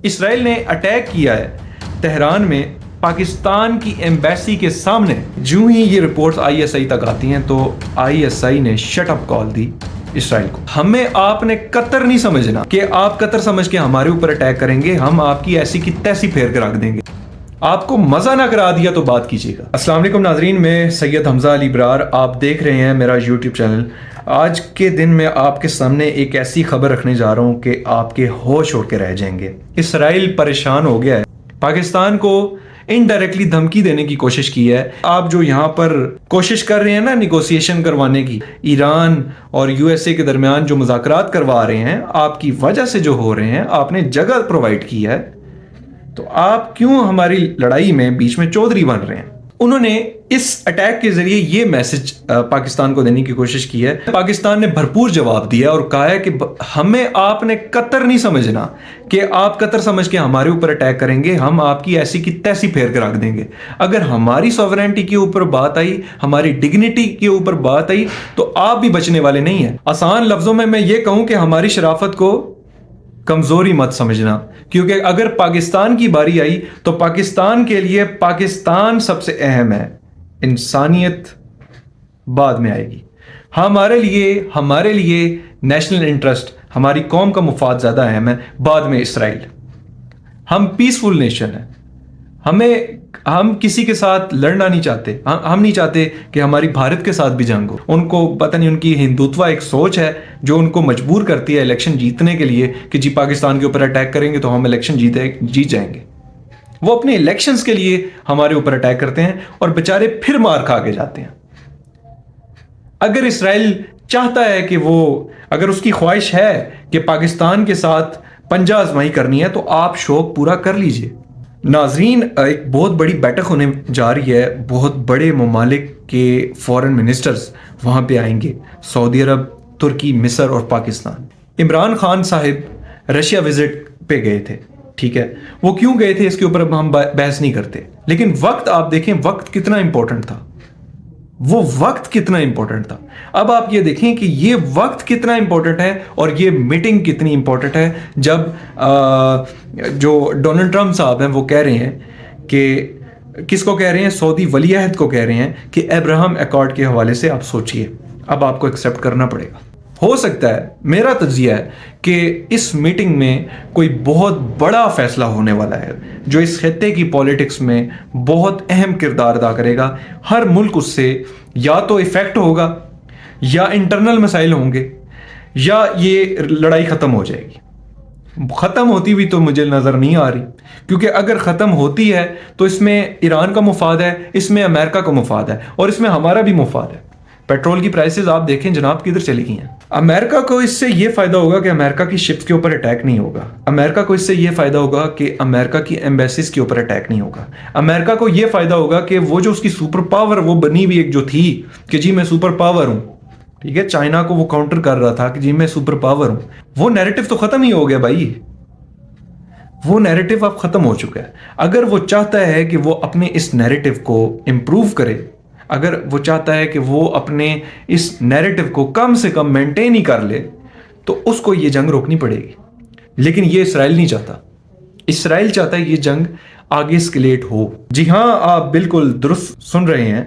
اسرائیل نے اٹیک کیا ہے تہران میں پاکستان کی ایمبیسی کے سامنے. جو ہی یہ رپورٹس آئی ایس آئی تک آتی ہیں تو آئی ایس آئی نے شٹ اپ کال دی اسرائیل کو. ہمیں آپ نے قطر نہیں سمجھنا کہ آپ قطر سمجھ کے ہمارے اوپر اٹیک کریں گے, ہم آپ کی ایسی کی تیسی پھیر کے رکھ دیں گے. آپ کو مزہ نہ کرا دیا تو بات کیجیے گا. السلام علیکم ناظرین, میں سید حمزہ علی برار, آپ دیکھ رہے ہیں میرا یوٹیوب چینل. آج کے دن میں آپ کے سامنے ایک ایسی خبر رکھنے جا رہا ہوں کہ آپ کے ہوش اڑ کے رہ جائیں گے. اسرائیل پریشان ہو گیا ہے, پاکستان کو انڈائریکٹلی دھمکی دینے کی کوشش کی ہے. آپ جو یہاں پر کوشش کر رہے ہیں نا نیگوسیشن کروانے کی, ایران اور یو ایس اے کے درمیان جو مذاکرات کروا رہے ہیں, آپ کی وجہ سے جو ہو رہے ہیں, آپ نے جگہ پرووائڈ کی ہے, تو آپ کیوں ہماری لڑائی میں بیچ میں چودھری بن رہے ہیں؟ انہوں نے اس اٹیک کے ذریعے یہ میسج پاکستان کو دینے کی کوشش کی ہے. پاکستان نے بھرپور جواب دیا اور کہا ہے کہ ہمیں آپ نے قطر نہیں سمجھنا کہ آپ قطر سمجھ کے ہمارے اوپر اٹیک کریں گے, ہم آپ کی ایسی کی تیسی پھیر کے رکھ دیں گے. اگر ہماری سوورینٹی کے اوپر بات آئی, ہماری ڈگنیٹی کے اوپر بات آئی, تو آپ بھی بچنے والے نہیں ہیں. آسان لفظوں میں یہ کہوں کہ ہماری شرافت کو کمزوری مت سمجھنا, کیونکہ اگر پاکستان کی باری آئی تو پاکستان کے لیے پاکستان سب سے اہم ہے, انسانیت بعد میں آئے گی. ہمارے لیے نیشنل انٹرسٹ, ہماری قوم کا مفاد زیادہ اہم ہے, بعد میں اسرائیل. ہم پیسفل نیشن ہیں, ہم کسی کے ساتھ لڑنا نہیں چاہتے. ہم نہیں چاہتے کہ ہماری بھارت کے ساتھ بھی جنگ ہو. ان کو پتہ نہیں, ان کی ہندوتوا ایک سوچ ہے جو ان کو مجبور کرتی ہے الیکشن جیتنے کے لیے کہ جی پاکستان کے اوپر اٹیک کریں گے تو ہم الیکشن جیت جائیں گے. وہ اپنے الیکشنز کے لیے ہمارے اوپر اٹیک کرتے ہیں اور بیچارے پھر مار کھا کے جاتے ہیں. اگر اسرائیل چاہتا ہے کہ اگر اس کی خواہش ہے کہ پاکستان کے ساتھ پنجہ آزمائی کرنی ہے تو آپ شوق پورا کر لیجئے. ناظرین, ایک بہت بڑی بیٹھک ہونے جا رہی ہے, بہت بڑے ممالک کے فورن منسٹرز وہاں پہ آئیں گے, سعودی عرب, ترکی, مصر اور پاکستان. عمران خان صاحب رشیا وزٹ پہ گئے تھے, ٹھیک ہے, وہ کیوں گئے تھے اس کے اوپر اب ہم بحث نہیں کرتے, لیکن وقت آپ دیکھیں, وقت کتنا امپورٹنٹ تھا. وہ وقت کتنا امپورٹنٹ تھا. اب آپ یہ دیکھیں کہ یہ وقت کتنا امپورٹنٹ ہے اور یہ میٹنگ کتنی امپورٹنٹ ہے, جب جو ڈونلڈ ٹرمپ صاحب ہیں وہ کہہ رہے ہیں کہ کس کو کہہ رہے ہیں, سعودی ولی عہد کو کہہ رہے ہیں کہ ابراہم ایکارڈ کے حوالے سے آپ سوچئے, اب آپ کو ایکسیپٹ کرنا پڑے گا. ہو سکتا ہے, میرا تجزیہ ہے کہ اس میٹنگ میں کوئی بہت بڑا فیصلہ ہونے والا ہے جو اس خطے کی پولیٹکس میں بہت اہم کردار ادا کرے گا. ہر ملک اس سے یا تو افیکٹ ہوگا, یا انٹرنل مسائل ہوں گے, یا یہ لڑائی ختم ہو جائے گی. ختم ہوتی بھی تو مجھے نظر نہیں آ رہی, کیونکہ اگر ختم ہوتی ہے تو اس میں ایران کا مفاد ہے, اس میں امریکہ کا مفاد ہے, اور اس میں ہمارا بھی مفاد ہے. پیٹرول کی پرائسز آپ دیکھیں جناب کدھر چلی گئی ہیں. امریکہ کو اس سے یہ فائدہ ہوگا کہ امریکہ کی شپس کے اوپر اٹیک نہیں ہوگا. امریکہ کو اس سے یہ فائدہ ہوگا کہ امریکہ کی ایمبیسیز کے اوپر اٹیک نہیں ہوگا. امریکہ کو یہ فائدہ ہوگا کہ وہ جو اس کی سپر پاور وہ بنی ہوئی ایک جو تھی کہ جی میں سپر پاور ہوں, ٹھیک ہے, چائنا کو وہ کاؤنٹر کر رہا تھا کہ جی میں سپر پاور ہوں, وہ نیریٹو تو ختم ہی ہو گیا بھائی. وہ نیریٹو اب ختم ہو چکا ہے. اگر وہ چاہتا ہے کہ وہ اپنے اس نیریٹو کو امپروو کرے, اگر وہ چاہتا ہے کہ وہ اپنے اس نیریٹو کو کم سے کم مینٹین ہی کر لے, تو اس کو یہ جنگ روکنی پڑے گی. لیکن یہ اسرائیل نہیں چاہتا. اسرائیل چاہتا ہے یہ جنگ آگے اسکلیٹ ہو. جی ہاں, آپ بالکل درست سن رہے ہیں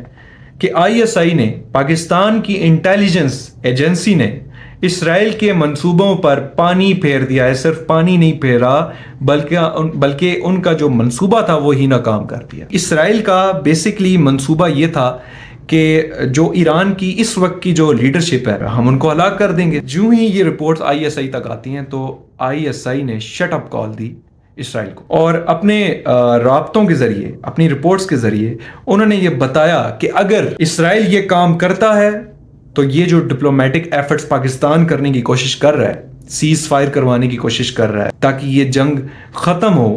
کہ آئی ایس آئی نے, پاکستان کی انٹیلیجنس ایجنسی نے اسرائیل کے منصوبوں پر پانی پھیر دیا ہے. صرف پانی نہیں پھیرا بلکہ ان کا جو منصوبہ تھا وہی ناکام کر دیا. اسرائیل کا بیسکلی منصوبہ یہ تھا کہ جو ایران کی اس وقت کی جو لیڈرشپ ہے ہم ان کو ہلاک کر دیں گے. جو ہی یہ رپورٹس آئی ایس آئی تک آتی ہیں تو آئی ایس آئی نے شٹ اپ کال دی اسرائیل کو, اور اپنے رابطوں کے ذریعے, اپنی رپورٹس کے ذریعے انہوں نے یہ بتایا کہ اگر اسرائیل یہ کام کرتا ہے تو یہ جو ڈپلومیٹک ایفرٹس پاکستان کرنے کی کوشش کر رہا ہے, سیز فائر کروانے کی کوشش کر رہا ہے تاکہ یہ جنگ ختم ہو,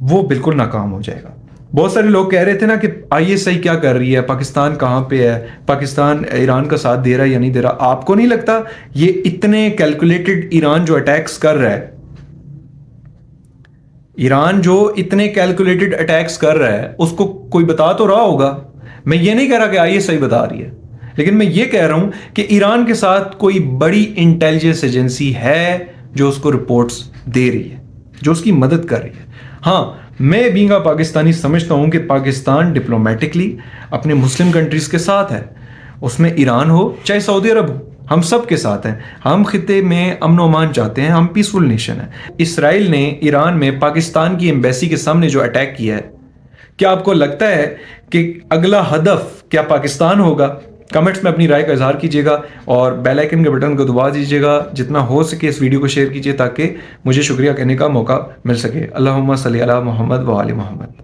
وہ بالکل ناکام ہو جائے گا. بہت سارے لوگ کہہ رہے تھے نا کہ آئی ایس آئی کیا کر رہی ہے, پاکستان کہاں پہ ہے, پاکستان ایران کا ساتھ دے رہا ہے یا نہیں دے رہا. آپ کو نہیں لگتا یہ اتنے کیلکولیٹڈ ایران جو اٹیکس کر رہا ہے, ایران جو اتنے کیلکولیٹڈ اٹیکس کر رہا ہے اس کو کوئی بتا تو رہا ہوگا. میں یہ نہیں کہہ رہا کہ آئی ایس آئی بتا رہی ہے, لیکن میں یہ کہہ رہا ہوں کہ ایران کے ساتھ کوئی بڑی انٹیلیجنس ایجنسی ہے جو اس کو رپورٹس دے رہی ہے. جو اس کی مدد کر رہی ہے. ہاں میں بینگ آ پاکستانی سمجھتا ہوں کہ پاکستان ڈپلومیٹکلی اپنے مسلم کنٹریز کے ساتھ ہے. اس میں ایران ہو چاہے سعودی عرب ہو, ہم سب کے ساتھ ہیں. ہم خطے میں امن و امان چاہتے ہیں, ہم پیسفل نیشن ہیں. اسرائیل نے ایران میں پاکستان کی ایمبیسی کے سامنے جو اٹیک کیا ہے, کیا آپ کو لگتا ہے کہ اگلا ہدف کیا پاکستان ہوگا؟ کمنٹس میں اپنی رائے کا اظہار کیجیے گا اور بیل آئیکن کے بٹن کو دبا دیجیے گا. جتنا ہو سکے اس ویڈیو کو شیئر کیجیے تاکہ مجھے شکریہ کہنے کا موقع مل سکے. اللہم صلی علی محمد و آل محمد.